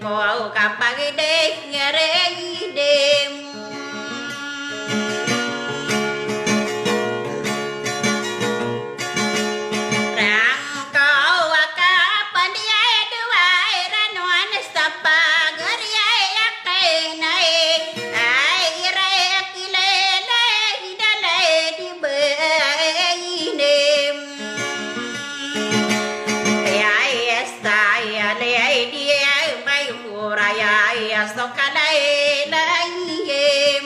po kapag đêm so kalay layem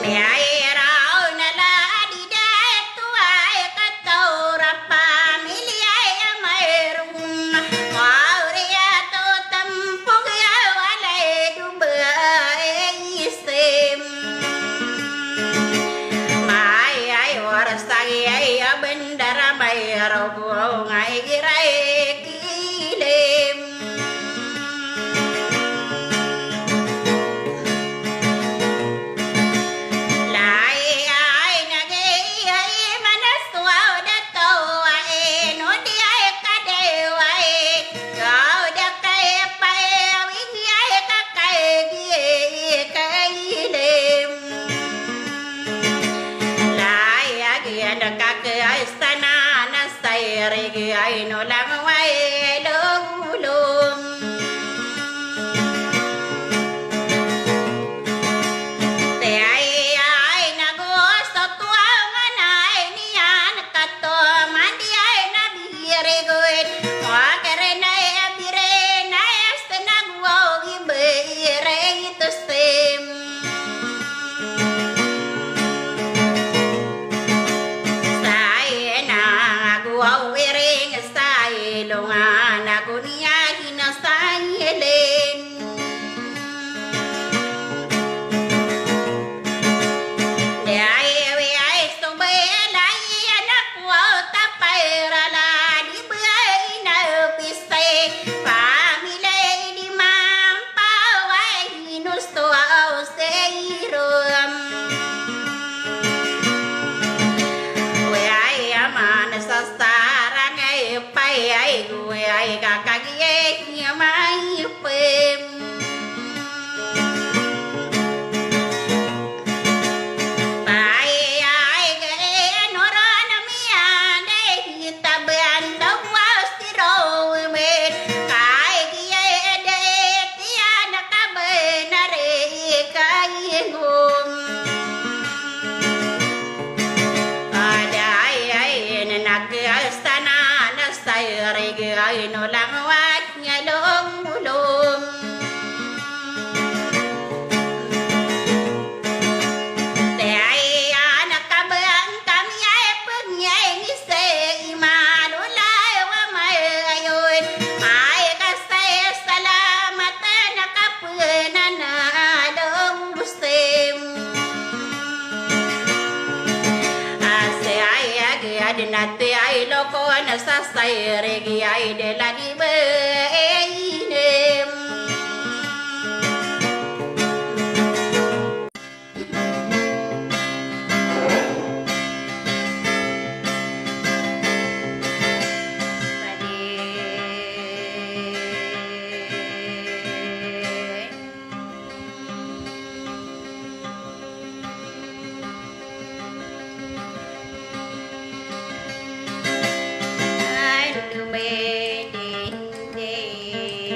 me ay rao na la di da tu ay katora pamilya ay mayroon mauriya to tampog ya walay dubay isem may ay oras tagi ay abendara may raw ngay giray kilim lai ay nagay ay manas tuaw dato ay no di ay kadew ay gaw da kay payawing ay kakay kailim lai agyan kakay stana rigi ay no lang way lulong te ay nagusto tuwang anay niyan kato mandi ay nabirigoy wakare na abire na este nagwaw ibire ito stem wow wiring style nga ako niya hinasayelin de ay stubela anak wow tapayrala di bay na piste family di mampaway hinusto au seirum sarang ay pay ay gue ay kakagiyek niya may pem pay ay gaya nora na miyan ay hitaban daw was tirowen kay giyay edet yan nakabay na rin kayengum astana na sayre ay no lang wat nga lom te ay nakabang kami ay pagnyay ni se imanulay wa may ayon ay kasay salamat nakapuna na dong bustem dinati ay loko na sa sayre ay de lagi beinem mê đi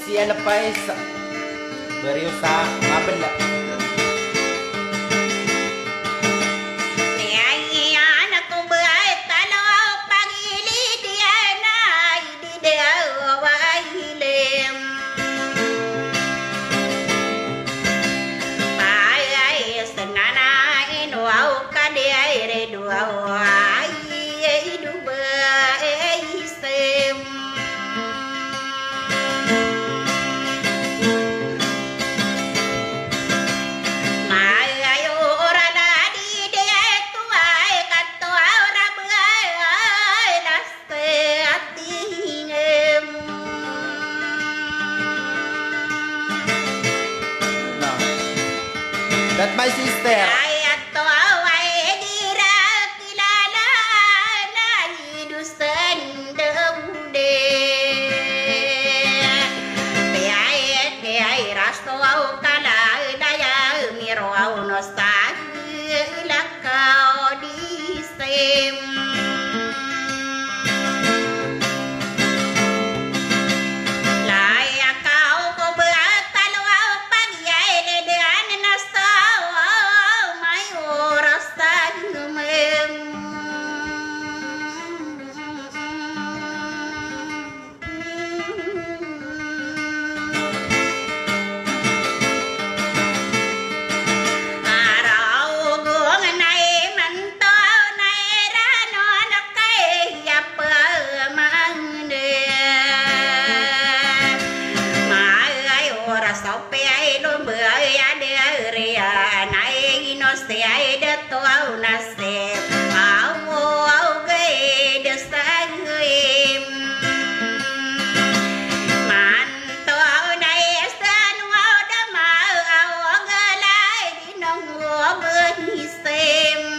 Sia lepas beriusaha mabel. That's my sister. no se hay de todo nacer ao gây de sang man to này san ao đã mà ao lại đi nông ngựa bên xem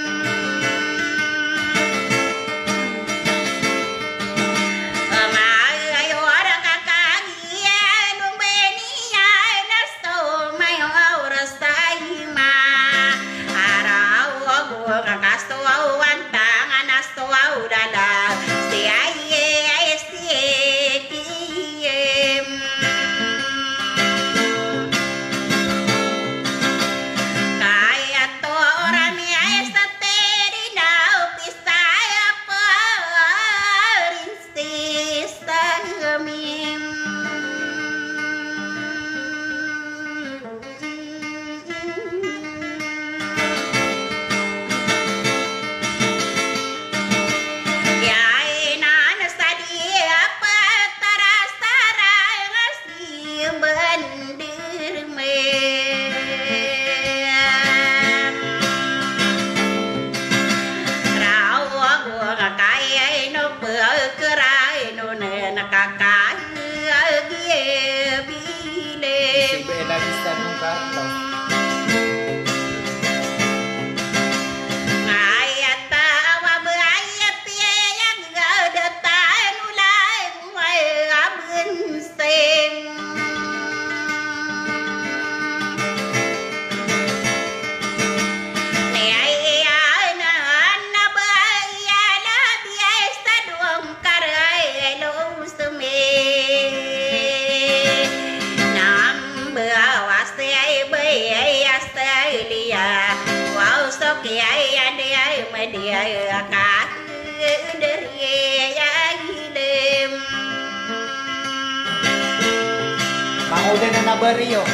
Udah na Barrio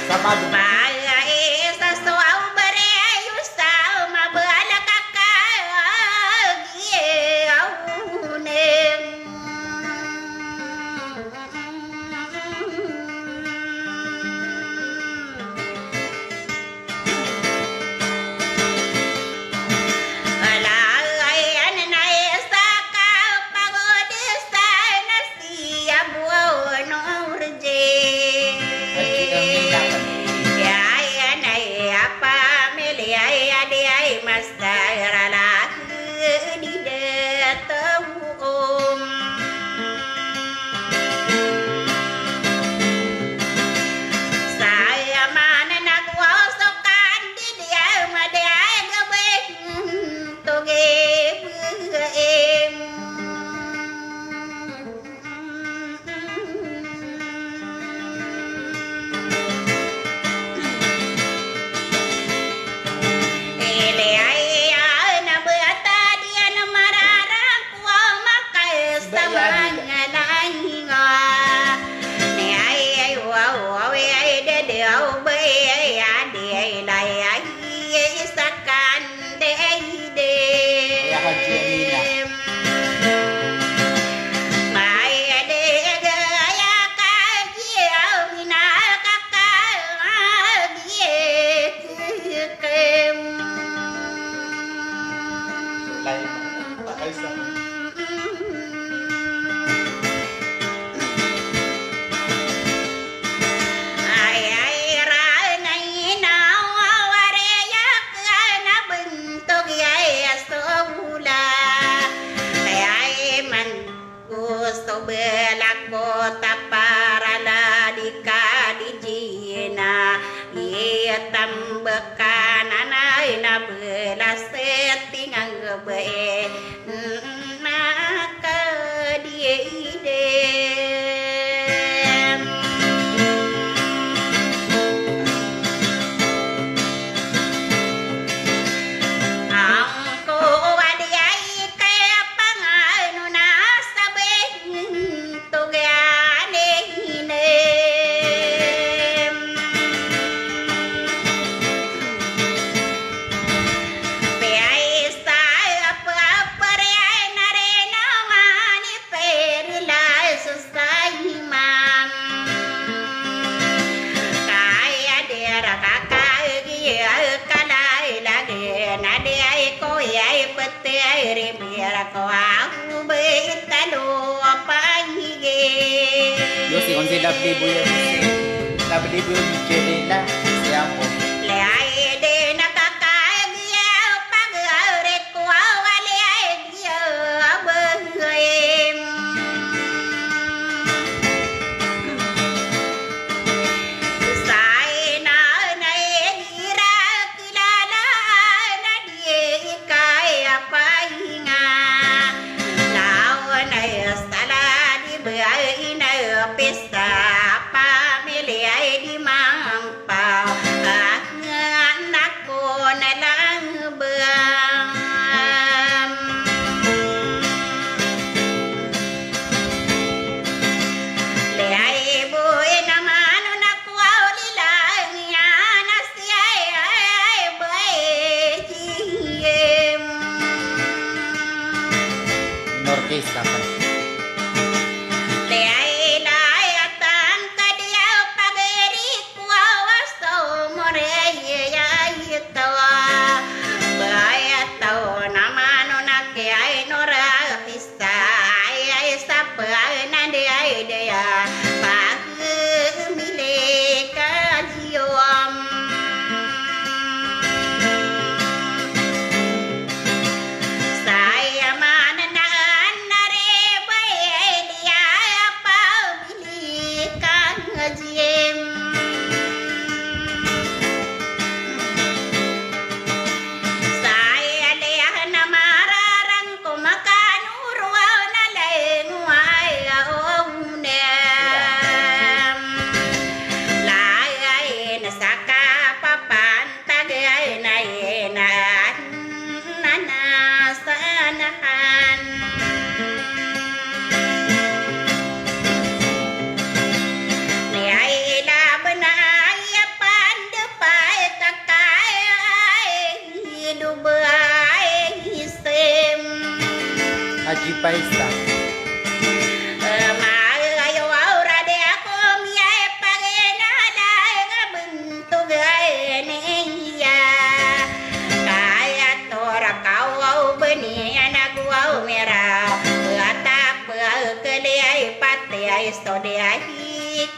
sama re biar ko aku betalo pahige Yo si kon si Lovely Boy yan si Lovely Boy ni Jelena siya po. le ai de nakakagya pag are ko wale ai dia abengem sai na nai gira kilala na die kai apa hinga lao nai sala di bai na pesta pamilya di mampau anak ko na lang bang le ai boy naman na kwali lang yan siya ay boy jiem Inorkestra pa. le ai lai atan kadia pageri kuawasto more ya itawa baya tao naman na ke ai nora pista ai sapa na de ai de ya pag mile ka jiom saya mana na re bai dia apa bili kan jiem saya dia na mararang ko makanuro na lengwai aunem lai na saka papan tagay na sanahan ni ay laban na ay pandapay takay hidubay hisim Haji Paisa. maayo aura de ako miyay paginalay nga buntog ay niya kaya tora kawaw beniya nagwaw mera patak pagkali ay pati ay stode ay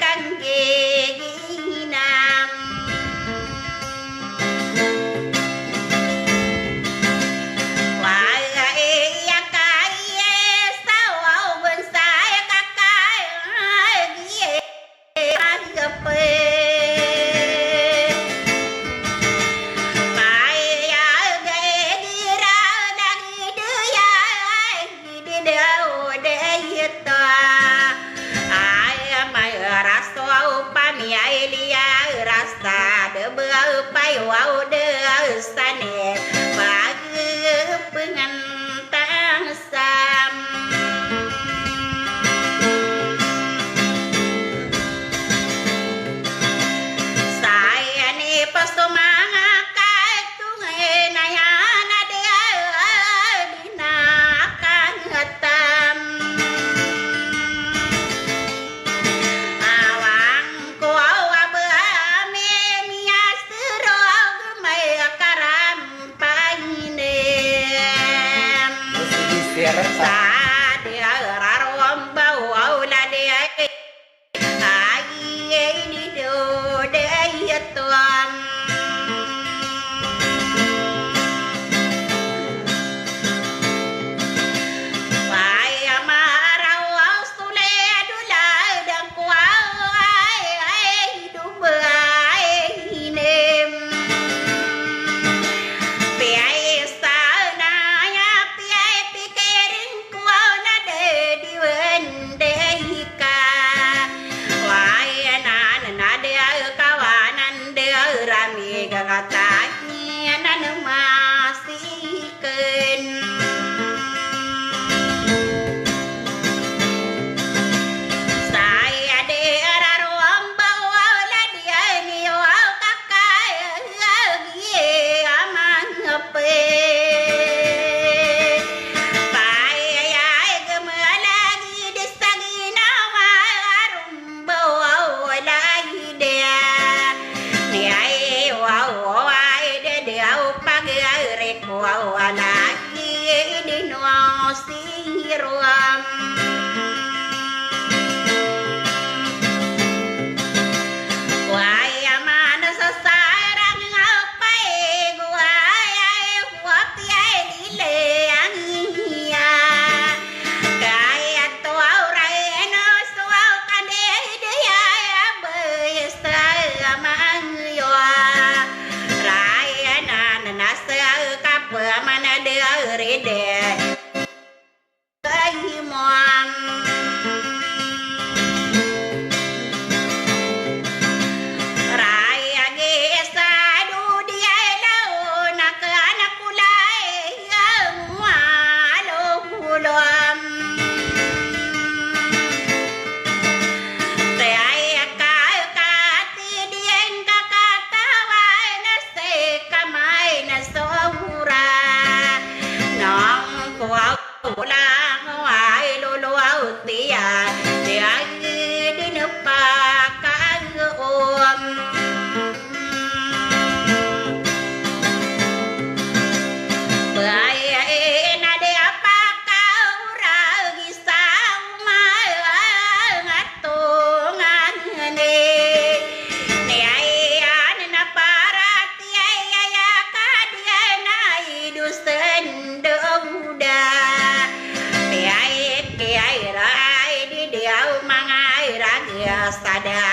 kang giginam Wala iya kaya sawaw bensay kakay giye agape Maya gira lagi dia di dau de ita ay may rasto upami ay liya rasta de bau pai wau de sane pag pengantang sam saya ni pasumanga katungai nayana dia dinakan hatam awang ko awabame mias rog may karam painem Yo si Gisera pa. Sadia rarom bau la de ai di do de tuam Wai amarau sule dulai dan kuai du bai nem Piai sana ya piai pikirin kuau na de diwende ika Wai anan na de kawanan de rami gagatanya nan masihken Saya de rarom bawa la dia ni wau kakai gie amang pe Pai ai gemelagi desagi nama arum bawa la dia Ni ai wau ai de dia pagi ai rek wau lagi siram Wai amana sasarang ngapai guai ai kuat ai dile angia Kaya tu aurai no suau kande dia besta amang yo Raya na nasa kap mana dia rede Kai moam Raya gesa du dia lau nak anak kulai mualo kulom Raya kai kati dien kakatawai na se kamai na sohura Nong kuau pulang ai lulu au tia Dia di nepakan om Bahaya na dia pakau ragi sama ngatungan ni Ni ayan na parati ay kadia na idusen duda Kiai kiai rai di dia mangai ragia sada